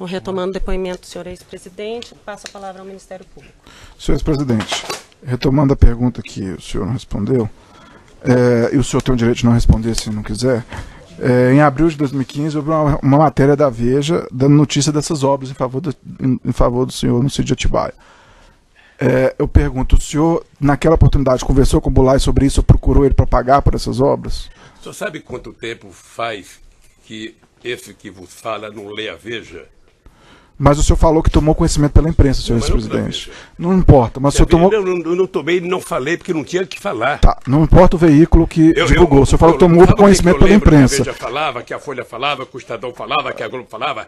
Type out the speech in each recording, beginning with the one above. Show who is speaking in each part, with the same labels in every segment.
Speaker 1: Então, retomando o depoimento do senhor ex-presidente, passo a palavra ao Ministério Público.
Speaker 2: Senhor ex-presidente, retomando a pergunta que o senhor não respondeu, e o senhor tem o direito de não responder se não quiser, em abril de 2015 houve uma matéria da Veja dando notícia dessas obras em favor do senhor no sítio de Atibaia. Eu pergunto, o senhor, naquela oportunidade, conversou com o Bulay sobre isso ou procurou ele para pagar por essas obras?
Speaker 3: O senhor sabe quanto tempo faz que esse que vos fala não lê a Veja?
Speaker 2: Mas o senhor falou que tomou conhecimento pela imprensa, senhor ex-presidente. Não importa, mas o senhor tomou...
Speaker 3: Eu não tomei, não falei porque não tinha que falar.
Speaker 2: Tá, não importa o veículo que divulgou. O senhor falou que tomou conhecimento pela imprensa.
Speaker 3: Que a Veja falava, que a Folha falava, que o Estadão falava, que a Globo falava.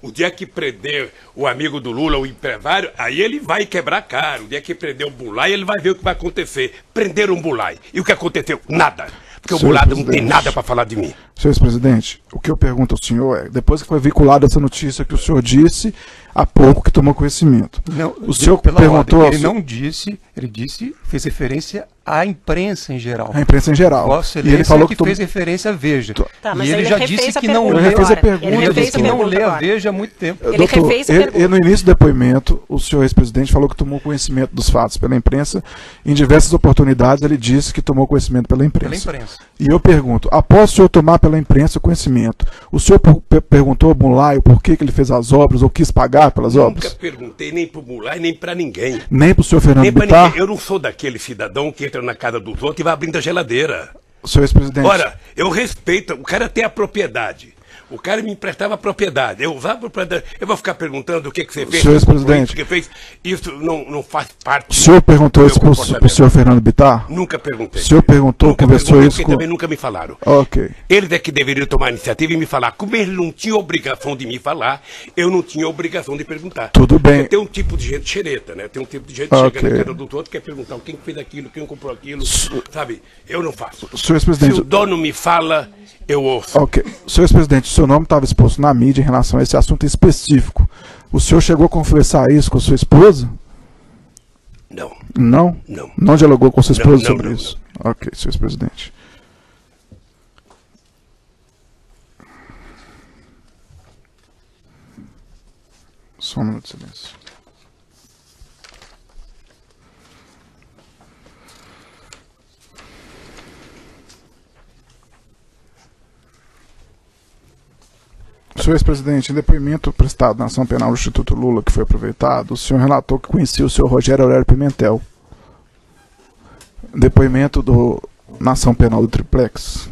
Speaker 3: O dia que prender o amigo do Lula, o empresário, aí ele vai quebrar a cara. O dia que prender o Bulay, ele vai ver o que vai acontecer. Prenderam o Bulay. E o que aconteceu? Nada. Porque o Bulay não tem nada para falar de mim.
Speaker 2: Senhor ex-presidente, o que eu pergunto ao senhor é, depois que foi veiculada essa notícia que o senhor disse há pouco que tomou conhecimento,
Speaker 4: não,
Speaker 2: o senhor perguntou...
Speaker 4: Ele não disse, ele disse, fez referência à imprensa em geral.
Speaker 2: A imprensa em geral.
Speaker 4: Vossa
Speaker 2: e ele falou que
Speaker 4: fez referência à Veja.
Speaker 1: Tá, mas
Speaker 4: e ele já disse que não
Speaker 2: lê
Speaker 4: a Veja há muito tempo.
Speaker 2: Ele no início do depoimento, o senhor ex-presidente falou que tomou conhecimento dos fatos pela imprensa. Em diversas oportunidades ele disse que tomou conhecimento pela imprensa. E eu pergunto, após o senhor tomar pela imprensa o conhecimento, o senhor perguntou ao Bulay o porquê que ele fez as obras ou quis pagar pelas obras?
Speaker 3: Nunca perguntei nem pro Bulay, nem pra ninguém.
Speaker 2: Nem pro senhor Fernando Bittar?
Speaker 3: Eu não sou daquele cidadão que entra na casa dos outros e vai abrindo a geladeira.
Speaker 2: Senhor ex-presidente.
Speaker 3: Ora, eu respeito, o cara tem a propriedade. O cara me emprestava a propriedade. Eu usava a propriedade. Eu vou ficar perguntando o que você fez.
Speaker 2: Senhor ex-presidente.
Speaker 3: O que fez. Isso não faz parte.
Speaker 2: O senhor perguntou isso pro senhor Fernando Bittar?
Speaker 3: Nunca perguntei.
Speaker 2: O senhor perguntou, conversou isso com...
Speaker 3: também nunca me falaram.
Speaker 2: Ok.
Speaker 3: Eles é que deveriam tomar a iniciativa e me falar. Como eles não tinham obrigação de me falar, eu não tinha obrigação de perguntar.
Speaker 2: Tudo bem.
Speaker 3: Porque tem um tipo de gente xereta, né? Tem um tipo de gente que chega na casa do outro, quer perguntar quem fez aquilo, quem comprou aquilo. Sabe? Eu não faço.
Speaker 2: Senhor ex-presidente...
Speaker 3: Se o dono me fala, eu ouço.
Speaker 2: Ok. Senhor ex-presidente, o seu nome estava exposto na mídia em relação a esse assunto específico. O senhor chegou a conversar isso com a sua esposa?
Speaker 3: Não.
Speaker 2: Não?
Speaker 3: Não.
Speaker 2: Não dialogou com a sua esposa sobre isso? Não. Ok, senhor ex-presidente. Só um minuto de silêncio. Senhor ex-presidente, em depoimento prestado na ação penal do Instituto Lula, que foi aproveitado, o senhor relatou que conhecia o senhor Rogério Aurélio Pimentel. Depoimento na ação penal do Triplex.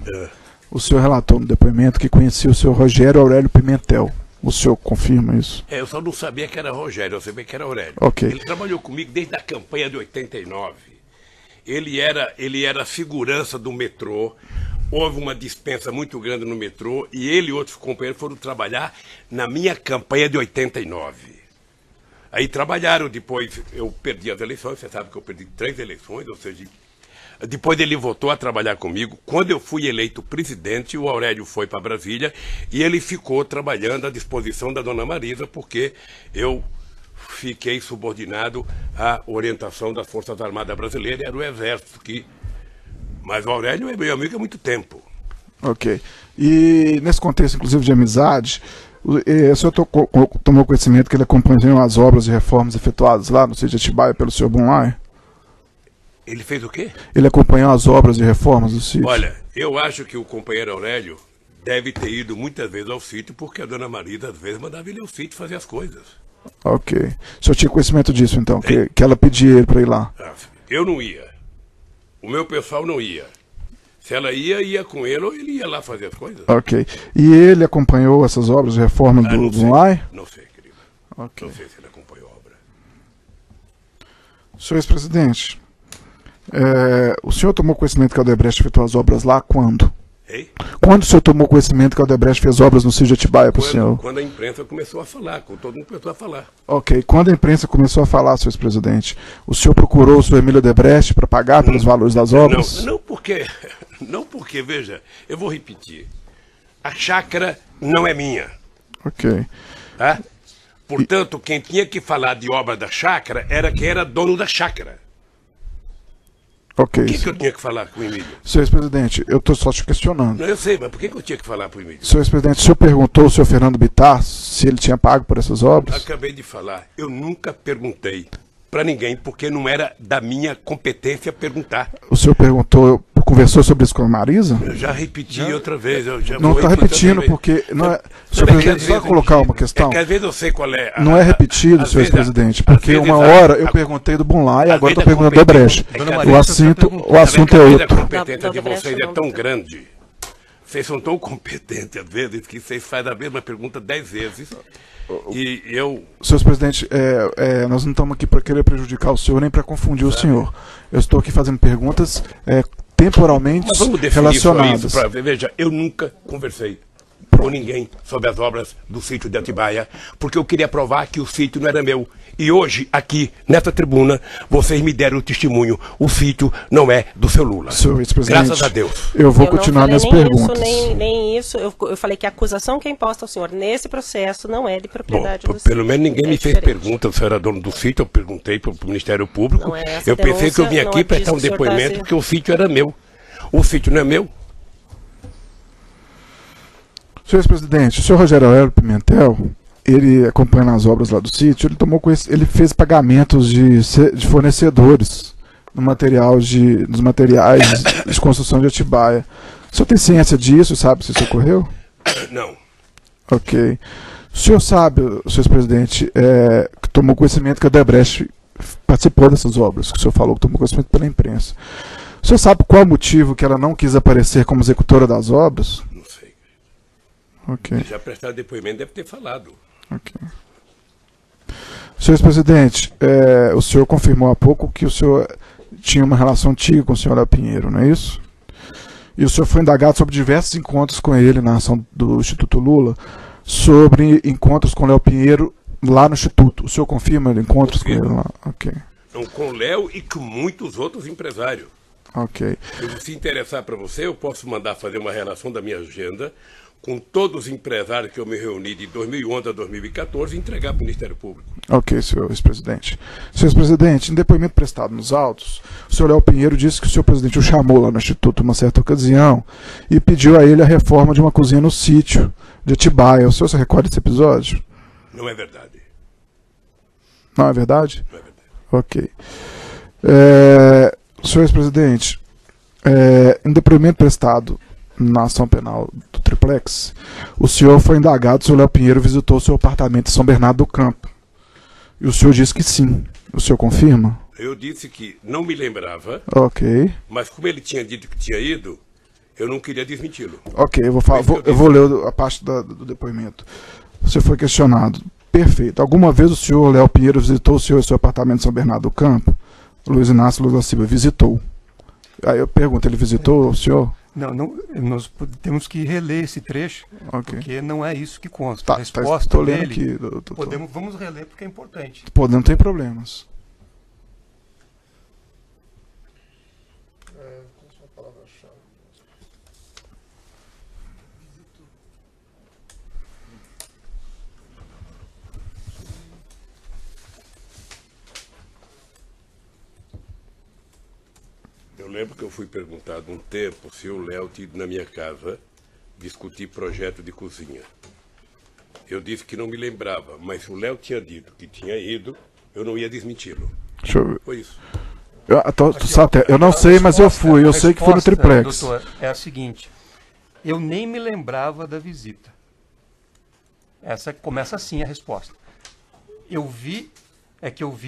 Speaker 2: O senhor relatou no depoimento que conhecia o senhor Rogério Aurélio Pimentel. O senhor confirma isso?
Speaker 3: Eu só não sabia que era Rogério, eu sabia que era Aurélio.
Speaker 2: Ok.
Speaker 3: Ele trabalhou comigo desde a campanha de 89. Ele era segurança do metrô. Houve uma dispensa muito grande no metrô e ele e outros companheiros foram trabalhar na minha campanha de 89. Aí trabalharam, depois eu perdi as eleições, você sabe que eu perdi 3 eleições, ou seja, depois ele voltou a trabalhar comigo. Quando eu fui eleito presidente, o Aurélio foi para Brasília e ele ficou trabalhando à disposição da dona Marisa, porque eu fiquei subordinado à orientação das Forças Armadas Brasileiras, era o Exército que... Mas o Aurélio é meu amigo há muito tempo.
Speaker 2: Ok. E nesse contexto, inclusive, de amizade, o senhor tomou conhecimento que ele acompanhou as obras e reformas efetuadas lá no sítio de Atibaia pelo senhor Bulay?
Speaker 3: Ele fez o quê?
Speaker 2: Ele acompanhou as obras e reformas do sítio.
Speaker 3: Olha, eu acho que o companheiro Aurélio deve ter ido muitas vezes ao sítio, porque a dona Marisa, às vezes, mandava ele ao sítio fazer as coisas.
Speaker 2: Ok. O senhor tinha conhecimento disso, então, que ela pedia ele para ir lá?
Speaker 3: Eu não ia. O meu pessoal não ia. Se ela ia com ele ou ele ia lá fazer as coisas.
Speaker 2: Ok. E ele acompanhou essas obras de reforma do Bulay?
Speaker 3: Não sei, querido.
Speaker 2: Okay.
Speaker 3: Não sei se ele acompanhou a obra.
Speaker 2: Senhor ex-presidente, o senhor tomou conhecimento que a Odebrecht efetuou as obras lá quando?
Speaker 3: Ei?
Speaker 2: Quando o senhor tomou conhecimento que a Odebrecht fez obras no sítio de Atibaia para o senhor?
Speaker 3: Quando a imprensa começou a falar, quando todo mundo começou a falar.
Speaker 2: Ok. Quando a imprensa começou a falar, senhor ex-presidente, o senhor procurou o senhor Emílio Odebrecht para pagar pelos valores das obras?
Speaker 3: Não porque, veja, eu vou repetir. A chácara não é minha.
Speaker 2: Ok.
Speaker 3: Tá? Portanto, quem tinha que falar de obra da chácara era quem era dono da chácara.
Speaker 2: Ok.
Speaker 3: Por que eu tinha que falar com o Emílio?
Speaker 2: Senhor ex-presidente, eu estou só te questionando.
Speaker 3: Não, eu sei, mas por que eu tinha que falar para o Emílio?
Speaker 2: Senhor ex-presidente, o senhor perguntou ao senhor Fernando Bittar se ele tinha pago por essas obras?
Speaker 3: Acabei de falar, eu nunca perguntei para ninguém, porque não era da minha competência perguntar.
Speaker 2: O senhor perguntou, conversou sobre isso com a Marisa?
Speaker 3: Eu já repeti outra vez. Eu já
Speaker 2: Não
Speaker 3: vou
Speaker 2: está
Speaker 3: repetir
Speaker 2: repetindo,
Speaker 3: outra vez.
Speaker 2: porque... Não é,
Speaker 3: Não,
Speaker 2: senhor
Speaker 3: é que
Speaker 2: presidente,
Speaker 3: às
Speaker 2: só
Speaker 3: vezes-
Speaker 2: colocar uma questão.
Speaker 3: É que às vezes eu sei qual é.
Speaker 2: Não é repetido,
Speaker 3: às
Speaker 2: senhor
Speaker 3: vezes
Speaker 2: ex-presidente,
Speaker 3: às
Speaker 2: porque
Speaker 3: vezes
Speaker 2: uma hora eu perguntei do Bunlai e
Speaker 3: às
Speaker 2: agora
Speaker 3: vezes
Speaker 2: estou perguntando do Brecht.
Speaker 3: É que às
Speaker 4: Dona
Speaker 3: vezes-
Speaker 4: Maria,
Speaker 2: O assunto é outro.
Speaker 3: A competência de
Speaker 1: Da Brecht
Speaker 3: vocês é
Speaker 1: não.
Speaker 3: tão grande. Vocês são tão competentes, às vezes, que vocês fazem a mesma pergunta 10 vezes. E eu...
Speaker 2: Senhor presidente, nós não estamos aqui para querer prejudicar o senhor nem para confundir o senhor. Eu estou aqui fazendo perguntas temporalmente
Speaker 3: Mas vamos definir
Speaker 2: relacionadas.
Speaker 3: isso para ver. Veja, eu nunca conversei com ninguém sobre as obras do sítio de Atibaia, porque eu queria provar que o sítio não era meu. E hoje, aqui, nessa tribuna, vocês me deram o testemunho. O sítio não é do seu Lula.
Speaker 2: Senhor vice-presidente,
Speaker 3: Graças a Deus.
Speaker 2: eu vou
Speaker 1: Eu não
Speaker 2: continuar
Speaker 1: falei
Speaker 2: minhas
Speaker 1: nem
Speaker 2: perguntas.
Speaker 1: Isso, nem isso. Eu falei que a acusação que é imposta ao senhor nesse processo não é de
Speaker 3: Bom,
Speaker 1: propriedade do
Speaker 3: pelo
Speaker 1: sítio.
Speaker 3: menos ninguém
Speaker 1: É
Speaker 3: me fez
Speaker 1: diferente.
Speaker 3: pergunta se eu era dono do sítio. Eu perguntei para o Ministério Público.
Speaker 1: Não é essa
Speaker 3: Eu pensei que eu vim
Speaker 1: denúncia,
Speaker 3: aqui
Speaker 1: não é
Speaker 3: prestar um
Speaker 1: disso que o senhor
Speaker 3: depoimento
Speaker 1: tá se-
Speaker 3: porque o sítio era meu. O sítio não é meu.
Speaker 2: Senhor ex-presidente, o senhor Rogério Aurélio Pimentel, ele acompanhando as obras lá do sítio, ele fez pagamentos de fornecedores nos materiais de construção de Atibaia. O senhor tem ciência disso, sabe se isso ocorreu?
Speaker 3: Não.
Speaker 2: Ok. O senhor sabe, senhor ex-presidente, que tomou conhecimento que a Odebrecht participou dessas obras, que o senhor falou que tomou conhecimento pela imprensa. O senhor sabe qual o motivo que ela não quis aparecer como executora das obras?
Speaker 3: Não sei.
Speaker 2: Ok.
Speaker 3: Já prestaram depoimento, deve ter falado.
Speaker 2: Ok. Senhor ex-presidente, o senhor confirmou há pouco que o senhor tinha uma relação antiga com o senhor Léo Pinheiro, não é isso? E o senhor foi indagado sobre diversos encontros com ele na ação do Instituto Lula, sobre encontros com o Léo Pinheiro lá no Instituto. O senhor confirma encontros com ele lá? Ok.
Speaker 3: Então, com o Léo e com muitos outros empresários.
Speaker 2: Ok.
Speaker 3: Se interessar para você, eu posso mandar fazer uma relação da minha agenda com todos os empresários que eu me reuni de 2011 a 2014 e entregar para o Ministério Público.
Speaker 2: Ok, senhor ex-presidente. Senhor ex-presidente, em depoimento prestado nos autos, o senhor Léo Pinheiro disse que o senhor presidente o chamou lá no Instituto uma certa ocasião e pediu a ele a reforma de uma cozinha no sítio de Atibaia. O senhor se recorda desse episódio?
Speaker 3: Não é verdade.
Speaker 2: Não é verdade?
Speaker 3: Não é verdade.
Speaker 2: Ok. Senhor ex-presidente, em depoimento prestado na ação penal do Triplex, o senhor foi indagado se o Léo Pinheiro visitou o seu apartamento em São Bernardo do Campo. E o senhor disse que sim. O senhor confirma?
Speaker 3: Eu disse que não me lembrava,
Speaker 2: Ok.
Speaker 3: mas como ele tinha dito que tinha ido, eu não queria desmenti-lo.
Speaker 2: Ok, eu vou ler a parte do depoimento. O senhor foi questionado. Perfeito. Alguma vez o senhor Léo Pinheiro visitou o senhor em seu apartamento em São Bernardo do Campo? Luiz Inácio Lula Silva visitou. Aí eu pergunto, ele visitou o senhor?
Speaker 4: Não, nós temos que reler esse trecho,
Speaker 2: Ok.
Speaker 4: porque não é isso que consta.
Speaker 2: Tá,
Speaker 4: A resposta
Speaker 2: estou lendo
Speaker 4: dele,
Speaker 2: aqui, doutor.
Speaker 4: vamos reler porque é importante.
Speaker 2: Pô, não tem problemas.
Speaker 3: Eu lembro que eu fui perguntado um tempo se o Léo tinha ido na minha casa discutir projeto de cozinha. Eu disse que não me lembrava, mas se o Léo tinha dito que tinha ido, eu não ia desmenti-lo.
Speaker 2: Deixa eu ver.
Speaker 3: Foi isso.
Speaker 2: Eu não sei, mas eu fui. Eu sei que foi no
Speaker 4: resposta,
Speaker 2: Triplex.
Speaker 4: Doutor, é a seguinte: eu nem me lembrava da visita. Essa começa assim a resposta. Eu vi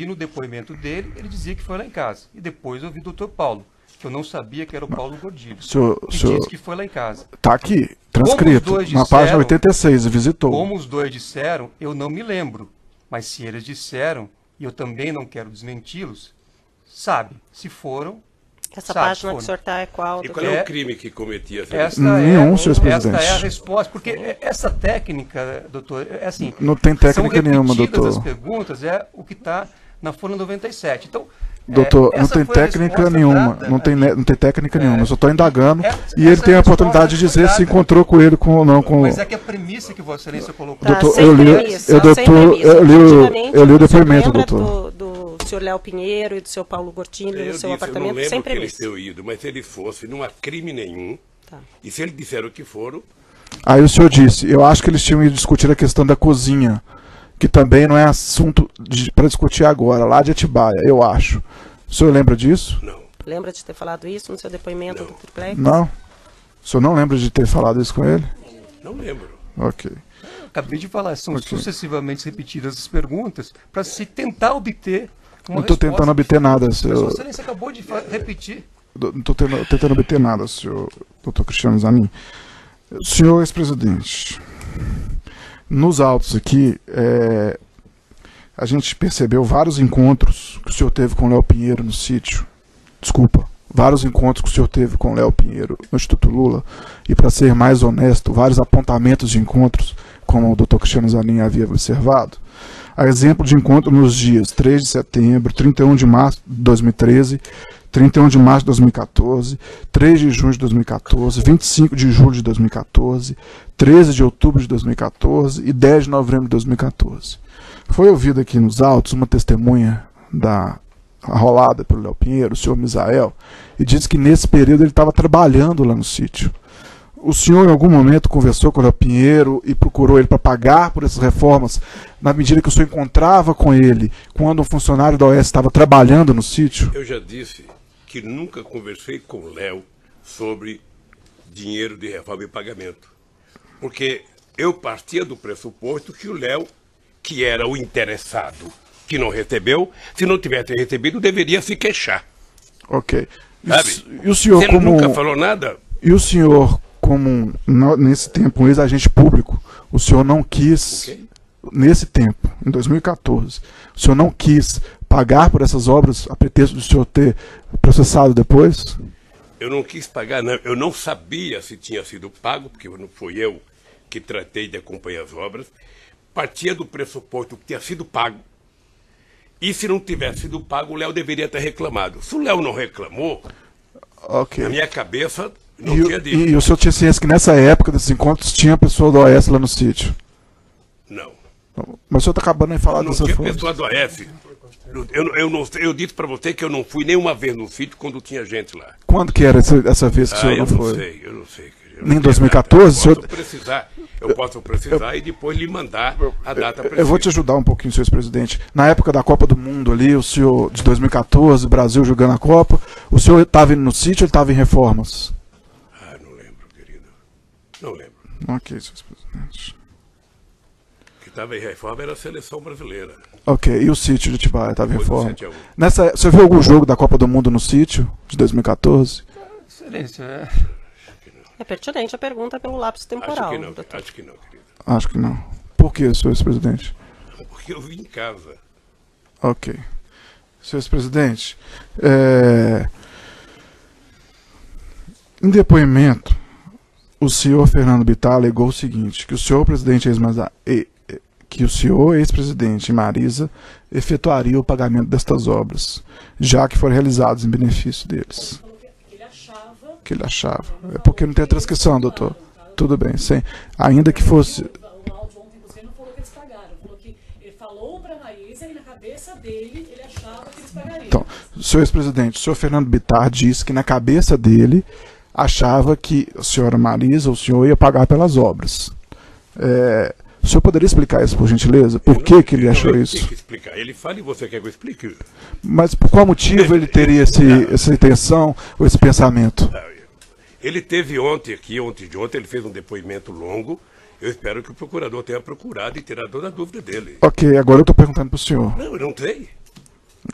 Speaker 4: no depoimento dele, ele dizia que foi lá em casa. E depois eu vi o doutor Paulo, que eu não sabia que era o Paulo Gordilho, que disse que foi lá em casa.
Speaker 2: Tá aqui, transcrito,
Speaker 4: Como os dois
Speaker 2: na página
Speaker 4: disseram-
Speaker 2: 86, visitou.
Speaker 4: Como os dois disseram, eu não me lembro. Mas se eles disseram, e eu também não quero desmenti-los, sabe, se foram...
Speaker 1: Essa
Speaker 4: sabe,
Speaker 1: página que o
Speaker 4: foram.
Speaker 1: senhor está é qual?
Speaker 3: E
Speaker 1: doutor?
Speaker 3: qual é
Speaker 4: É-
Speaker 3: o crime que cometia?
Speaker 4: Esta
Speaker 2: Nenhum, senhor
Speaker 4: esta
Speaker 2: presidente.
Speaker 4: é a resposta, porque essa técnica, doutor, é assim...
Speaker 2: Não tem técnica
Speaker 4: são
Speaker 2: nenhuma,
Speaker 4: repetidas
Speaker 2: doutor.
Speaker 4: as perguntas, é o que está na Folha 97. Então,
Speaker 2: Doutor, não
Speaker 4: essa
Speaker 2: tem
Speaker 4: foi a
Speaker 2: técnica
Speaker 4: resposta
Speaker 2: nenhuma.
Speaker 4: dada
Speaker 2: Não tem,
Speaker 4: aqui.
Speaker 2: não tem técnica nenhuma. Eu só estou indagando.
Speaker 4: Essa
Speaker 2: E ele tem a
Speaker 4: resposta
Speaker 2: oportunidade de
Speaker 4: foi
Speaker 2: dizer se
Speaker 4: dada.
Speaker 2: encontrou com ele ou não.
Speaker 4: Mas é que a premissa que Vossa Excelência colocou...
Speaker 1: Tá,
Speaker 2: Doutor,
Speaker 1: sem
Speaker 2: eu li-
Speaker 1: premissa,
Speaker 2: eu, doutor,
Speaker 1: sem premissa.
Speaker 2: eu li o
Speaker 1: Efetivamente,
Speaker 2: depoimento,
Speaker 1: o senhor
Speaker 2: doutor.
Speaker 1: lembra do senhor Léo Pinheiro e do seu Paulo Gortini no seu apartamento,
Speaker 3: eu não lembro
Speaker 1: sem
Speaker 3: que eles
Speaker 1: premissa.
Speaker 3: tenham ido, mas se eles fossem, não há crime nenhum.
Speaker 1: Tá.
Speaker 3: E se eles disseram que foram,
Speaker 2: Aí o senhor disse, eu acho que eles tinham ido discutir a questão da cozinha, que também não é assunto para discutir agora, lá de Atibaia, eu acho. O senhor lembra disso?
Speaker 3: não.
Speaker 1: Lembra de ter falado isso no seu depoimento
Speaker 3: Não.
Speaker 1: do triplex?
Speaker 2: Não? O senhor não lembra de ter falado isso com ele?
Speaker 3: Não lembro.
Speaker 2: Ok.
Speaker 4: Acabei de falar, são
Speaker 2: Ok.
Speaker 4: sucessivamente repetidas as perguntas para se tentar obter uma
Speaker 2: Não estou
Speaker 4: resposta.
Speaker 2: tentando obter nada,
Speaker 4: Mas
Speaker 2: senhor.
Speaker 4: Vossa Excelência acabou de repetir.
Speaker 2: Não estou tentando obter nada, senhor doutor Cristiano Zanin. Senhor ex-presidente, nos autos aqui, a gente percebeu vários encontros que o senhor teve com o Léo Pinheiro no sítio. Desculpa, vários encontros que o senhor teve com o Léo Pinheiro no Instituto Lula. E, para ser mais honesto, vários apontamentos de encontros, como o doutor Cristiano Zanin havia observado. A exemplo de encontro nos dias 3 de setembro, 31 de março de 2013, 31 de março de 2014, 3 de junho de 2014, 25 de julho de 2014, 13 de outubro de 2014 e 10 de novembro de 2014. Foi ouvido aqui nos autos uma testemunha da arrolada pelo Léo Pinheiro, o senhor Misael, e disse que nesse período ele estava trabalhando lá no sítio. O senhor em algum momento conversou com o Léo Pinheiro e procurou ele para pagar por essas reformas, na medida que o senhor encontrava com ele quando um funcionário da OAS estava trabalhando no sítio?
Speaker 3: Eu já disse que nunca conversei com o Léo sobre dinheiro de reforma e pagamento. Porque eu partia do pressuposto que o Léo, que era o interessado, que não recebeu, se não tivesse recebido, deveria se queixar.
Speaker 2: Ok.
Speaker 3: Sabe?
Speaker 2: E o senhor
Speaker 3: Ele
Speaker 2: como...
Speaker 3: nunca falou nada.
Speaker 2: E o senhor, como nesse tempo um ex-agente público, o senhor não quis,
Speaker 3: Ok.
Speaker 2: nesse tempo, em 2014, o senhor não quis pagar por essas obras a pretexto do senhor ter processado depois?
Speaker 3: Eu não quis pagar, não. Eu não sabia se tinha sido pago, porque não fui eu que tratei de acompanhar as obras. Partia do pressuposto que tinha sido pago. E se não tivesse sido pago, o Léo deveria ter reclamado. Se o Léo não reclamou,
Speaker 2: Ok.
Speaker 3: na minha cabeça, não
Speaker 2: E,
Speaker 3: tinha dito.
Speaker 2: e o senhor tinha ciência que nessa época desses encontros tinha pessoa da OAS lá no sítio?
Speaker 3: Não.
Speaker 2: Mas o senhor está acabando de falar
Speaker 3: Não
Speaker 2: dessa
Speaker 3: tinha
Speaker 2: forma.
Speaker 3: pessoa do AF. Eu disse para você que eu não fui nenhuma vez no sítio quando tinha gente lá.
Speaker 2: Quando que era essa vez que o senhor
Speaker 3: eu
Speaker 2: não foi?
Speaker 3: sei, eu não sei. Eu
Speaker 2: Nem em
Speaker 3: não
Speaker 2: 2014,
Speaker 3: sei.
Speaker 2: senhor-
Speaker 3: Eu posso precisar e depois lhe mandar a data precisa.
Speaker 2: Eu vou te ajudar um pouquinho, senhor ex-presidente. Na época da Copa do Mundo ali, o senhor, de 2014, Brasil jogando a Copa, o senhor estava indo no sítio ou ele estava em reformas?
Speaker 3: Ah, não lembro, querido. Não lembro.
Speaker 2: Ok, senhor ex-presidente.
Speaker 3: O que estava em reforma era a seleção brasileira.
Speaker 2: Ok, e o sítio de Atibaia estava em
Speaker 3: Foi do
Speaker 2: reforma?
Speaker 3: 7 a 1.
Speaker 2: Você viu algum jogo da Copa do Mundo no sítio, de 2014?
Speaker 4: Excelência,
Speaker 1: É pertinente a pergunta pelo lapso
Speaker 3: Acho
Speaker 1: temporal,
Speaker 3: que não,
Speaker 1: doutor.
Speaker 3: acho que não, querido.
Speaker 2: Acho que não. Por que, senhor ex-presidente?
Speaker 3: Porque eu vim em casa.
Speaker 2: Ok. Senhor ex-presidente, em depoimento, o senhor Fernando Bittar alegou o seguinte, que o senhor ex-presidente Marisa efetuaria o pagamento destas obras, já que foram realizados em benefício deles. Que ele achava. É porque não tem a transcrição, doutor. Tudo bem, sim. Ainda que fosse...
Speaker 5: O áudio ontem você não falou que eles pagaram. Falou que ele falou para a Maísa e na cabeça dele ele achava que eles pagariam.
Speaker 2: Então, senhor ex-presidente, o senhor Fernando Bittar disse que na cabeça dele achava que a senhora Marisa, o senhor ia pagar pelas obras. O senhor poderia explicar isso, por gentileza? Por que ele achou
Speaker 3: Eu
Speaker 2: isso?
Speaker 3: tenho que explicar. Ele fala e você quer que eu explique?
Speaker 2: Mas por qual motivo ele teria essa intenção ou esse pensamento?
Speaker 3: Ele teve ontem de ontem, ele fez um depoimento longo. Eu espero que o procurador tenha procurado e tirado toda a dúvida dele.
Speaker 2: Ok, agora eu estou perguntando para o senhor.
Speaker 3: Não, eu não sei.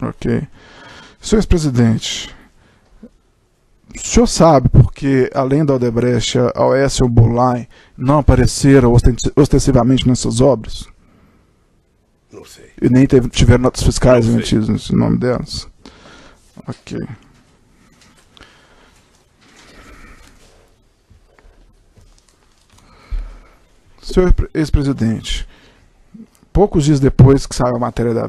Speaker 2: Ok. Senhor ex-presidente, o senhor sabe porque, além da Odebrecht, a OAS e o Burline não apareceram ostensivamente nessas obras?
Speaker 3: Não sei.
Speaker 2: E nem tiveram notas fiscais
Speaker 3: Não sei.
Speaker 2: emitidas em nome delas? Ok. Senhor ex-presidente, poucos dias depois que saiu a matéria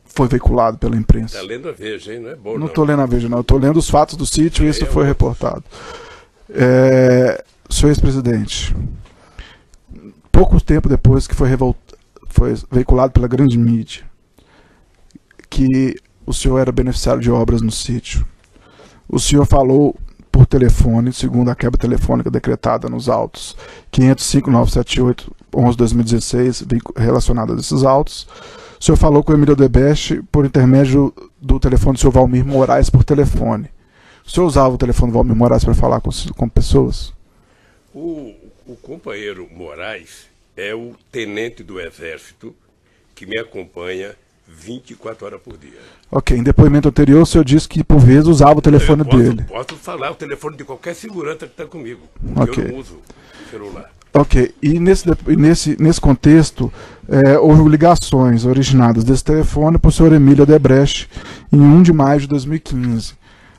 Speaker 2: foi veiculado pela imprensa.
Speaker 3: Está lendo a Veja, hein? Não é bom,
Speaker 2: Não
Speaker 3: não.
Speaker 2: estou lendo a Veja, não. Estou lendo os fatos do sítio e isso foi reportado. Senhor ex-presidente, pouco tempo depois que foi veiculado pela grande mídia, que o senhor era beneficiário de obras no sítio. O senhor falou por telefone, segundo a quebra telefônica decretada nos autos 505.978/11/2016, relacionada a esses autos. O senhor falou com o Emílio Odebrecht por intermédio do telefone do senhor Valmir Moraes por telefone. O senhor usava o telefone do Valmir Moraes para falar com pessoas?
Speaker 3: O companheiro Moraes é o tenente do Exército que me acompanha 24 horas por dia.
Speaker 2: Ok, em depoimento anterior o senhor disse que por vezes usava o telefone dele.
Speaker 3: Posso falar o telefone de qualquer segurança que está comigo,
Speaker 2: Ok.
Speaker 3: eu não uso celular.
Speaker 2: Ok, e nesse contexto, houve ligações originadas desse telefone para o senhor Emílio Odebrecht em 1 de maio de 2015.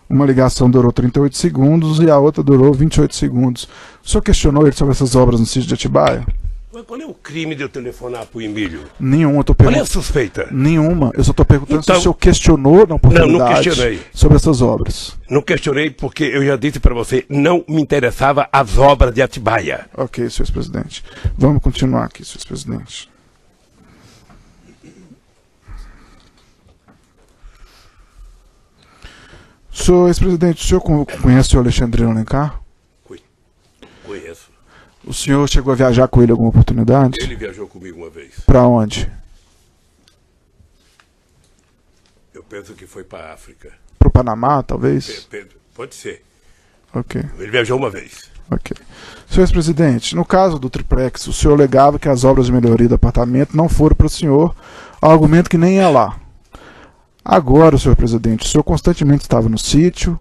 Speaker 2: Uma ligação durou 38 segundos e a outra durou 28 segundos. O senhor questionou ele sobre essas obras no sítio de Atibaia?
Speaker 3: Mas qual é o crime de eu telefonar para o Emílio?
Speaker 2: Nenhuma, eu tô
Speaker 3: Qual é a
Speaker 2: perguntando.
Speaker 3: suspeita?
Speaker 2: Nenhuma, eu só estou perguntando se
Speaker 3: Então-
Speaker 2: o senhor questionou na oportunidade
Speaker 3: questionei.
Speaker 2: sobre essas obras.
Speaker 3: Não questionei porque eu já disse para você, não me interessava as obras de Atibaia.
Speaker 2: Ok, senhor presidente. Vamos continuar aqui, senhor presidente. Senhor ex-presidente, o senhor conhece o Alexandrino Alencar?
Speaker 3: Conheço.
Speaker 2: O senhor chegou a viajar com ele em alguma oportunidade?
Speaker 3: Ele viajou comigo uma vez.
Speaker 2: Para onde?
Speaker 3: Eu penso que foi para a África.
Speaker 2: Para o Panamá, talvez?
Speaker 3: Pode ser.
Speaker 2: Ok,
Speaker 3: Ele viajou uma vez.
Speaker 2: ok. Senhor ex-presidente, no caso do triplex, o senhor alegava que as obras de melhoria do apartamento não foram para o senhor, argumento que nem é lá. Agora, senhor presidente, o senhor constantemente estava no sítio,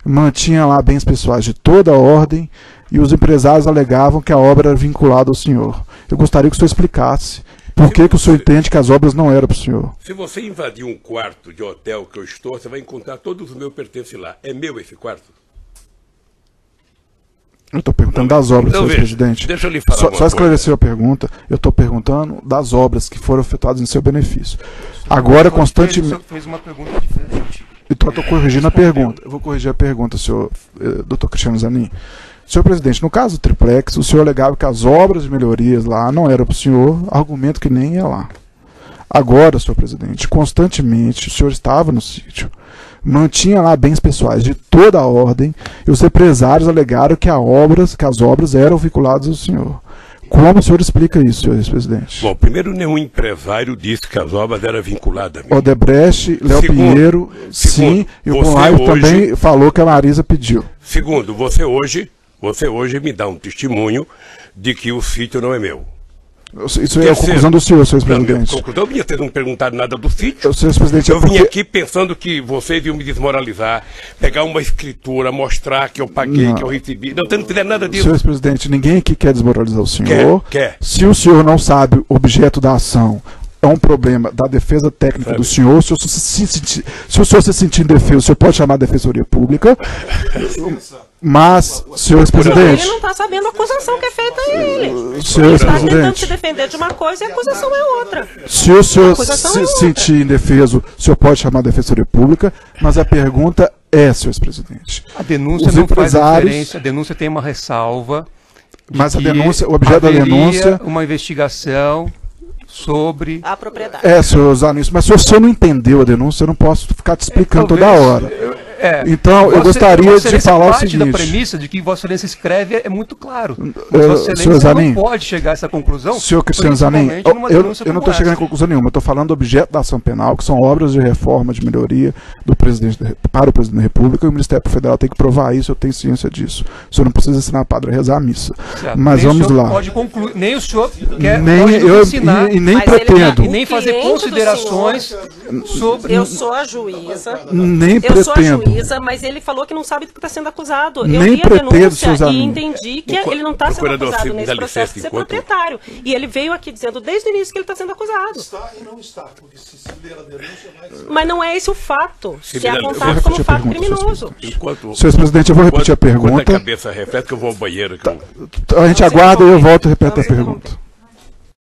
Speaker 2: mantinha lá bens pessoais de toda a ordem e os empresários alegavam que a obra era vinculada ao senhor. Eu gostaria que o senhor explicasse por que o senhor entende que as obras não eram para o senhor.
Speaker 3: Se você invadir um quarto de hotel que eu estou, você vai encontrar todos os meus pertences lá. É meu esse quarto?
Speaker 2: Eu estou perguntando das obras,
Speaker 3: Então,
Speaker 2: senhor
Speaker 3: veja,
Speaker 2: presidente.
Speaker 3: deixa eu lhe falar
Speaker 2: Só
Speaker 3: uma
Speaker 2: esclarecer a pergunta. Eu estou perguntando das obras que foram efetuadas em seu benefício. Agora,
Speaker 4: Ele
Speaker 2: constantemente...
Speaker 4: só fez uma pergunta diferente.
Speaker 2: Então, eu estou corrigindo a pergunta. Eu vou corrigir a pergunta, senhor doutor Cristiano Zanin. Senhor presidente, no caso do triplex, o senhor alegava que as obras de melhorias lá não eram para o senhor, argumento que nem é lá. Agora, senhor presidente, constantemente o senhor estava no sítio, mantinha lá bens pessoais de toda a ordem e os empresários alegaram que as obras eram vinculadas ao senhor. Como o senhor explica isso, senhor ex-presidente?
Speaker 3: Bom, primeiro, nenhum empresário disse que as obras eram vinculadas a mim.
Speaker 2: Odebrecht, Léo Pinheiro, sim, e o
Speaker 3: você
Speaker 2: Conrado
Speaker 3: hoje-
Speaker 2: também falou que a Marisa pediu.
Speaker 3: Segundo, você hoje me dá um testemunho de que o sítio não é meu.
Speaker 2: Isso é a conclusão do senhor, senhor ex-presidente.
Speaker 3: Conclusão minha, vocês não me perguntaram nada do sítio.
Speaker 2: Senhor ex-presidente,
Speaker 3: Eu vim aqui pensando que vocês iam me desmoralizar, pegar uma escritura, mostrar que eu paguei,
Speaker 2: Não.
Speaker 3: que eu recebi. Não, vocês não fizeram nada disso.
Speaker 2: Senhor ex-presidente, ninguém aqui quer desmoralizar o senhor.
Speaker 3: Quer.
Speaker 2: Se o senhor não sabe o objeto da ação, é um problema da defesa técnica do senhor. Se o senhor se sentir indefeso, o senhor pode chamar a Defensoria Pública. Mas, senhor
Speaker 1: Ele
Speaker 2: ex-presidente,
Speaker 1: não está sabendo a acusação que é feita a ele.
Speaker 2: senhor
Speaker 1: Ele está tentando se
Speaker 2: ex-presidente,
Speaker 1: defender de uma coisa e a acusação é outra.
Speaker 2: se o senhor
Speaker 1: acusação
Speaker 2: se
Speaker 1: é outra.
Speaker 2: sentir indefeso, o senhor pode chamar a Defensoria Pública, mas a pergunta é, senhor ex-presidente.
Speaker 4: A denúncia
Speaker 2: Os
Speaker 4: não faz
Speaker 2: empresários-
Speaker 4: diferença, a denúncia tem uma ressalva. de
Speaker 2: Mas a
Speaker 4: que
Speaker 2: denúncia, o objeto da
Speaker 4: haveria
Speaker 2: denúncia...
Speaker 4: uma investigação sobre...
Speaker 1: A propriedade.
Speaker 2: Senhor Zanin, mas se o senhor não entendeu a denúncia, eu não posso ficar te explicando toda hora. Então, eu gostaria
Speaker 4: Vossa
Speaker 2: de
Speaker 4: Excelência
Speaker 2: falar o
Speaker 4: parte da
Speaker 2: seguinte.
Speaker 4: premissa de que Vossa Excelência escreve é muito claro.
Speaker 2: Eh,
Speaker 4: Vossa
Speaker 2: senhor
Speaker 4: Excelência
Speaker 2: Zanin,
Speaker 4: não pode chegar a essa conclusão.
Speaker 2: Senhor Cristiano Zanin,
Speaker 4: principalmente numa denúncia
Speaker 2: eu não
Speaker 4: como
Speaker 2: estou chegando a
Speaker 4: essa.
Speaker 2: conclusão nenhuma. Eu estou falando do objeto da ação penal, que são obras de reforma, de melhoria do presidente para o presidente da República, e o Ministério Federal tem que provar isso, eu tenho ciência disso. O senhor não precisa ensinar padre a rezar a missa.
Speaker 4: Certo.
Speaker 2: Mas
Speaker 4: Nem o
Speaker 2: vamos
Speaker 4: senhor
Speaker 2: lá.
Speaker 4: Pode concluir, nem o senhor quer
Speaker 2: Nem
Speaker 4: pode nos
Speaker 2: eu
Speaker 4: ensinar
Speaker 2: e nem
Speaker 1: Mas ele
Speaker 2: pretendo.
Speaker 4: e nem fazer
Speaker 1: cliente do
Speaker 4: considerações sobre...
Speaker 1: Eu sou a juíza.
Speaker 2: Nem
Speaker 1: Eu sou a
Speaker 2: pretendo.
Speaker 1: juíza, mas ele falou que não sabe do que está sendo acusado. Eu
Speaker 2: Nem
Speaker 1: li a
Speaker 2: pretendo,
Speaker 1: denúncia
Speaker 2: senhor Zanin.
Speaker 1: e entendi que ele não está sendo
Speaker 3: Procurador,
Speaker 1: acusado
Speaker 3: se me
Speaker 1: nesse
Speaker 3: dá
Speaker 1: processo
Speaker 3: licença,
Speaker 1: de ser
Speaker 3: enquanto-
Speaker 1: proprietário. E ele veio aqui dizendo desde o início que ele está sendo acusado.
Speaker 6: Está e não está, porque se ler a denúncia vai ser.
Speaker 1: Mas não é esse o fato,
Speaker 3: Se
Speaker 1: que é
Speaker 3: me dá- eu vou
Speaker 1: apontado
Speaker 2: repetir
Speaker 1: como
Speaker 2: a
Speaker 1: fato
Speaker 2: pergunta, senhor
Speaker 1: criminoso.
Speaker 3: Enquanto,
Speaker 2: Senhor presidente, eu vou repetir a
Speaker 3: enquanto
Speaker 2: pergunta.
Speaker 3: a cabeça reflete que eu vou ao banheiro. Que eu...
Speaker 2: A gente aguarda e eu volto e repito a pergunta.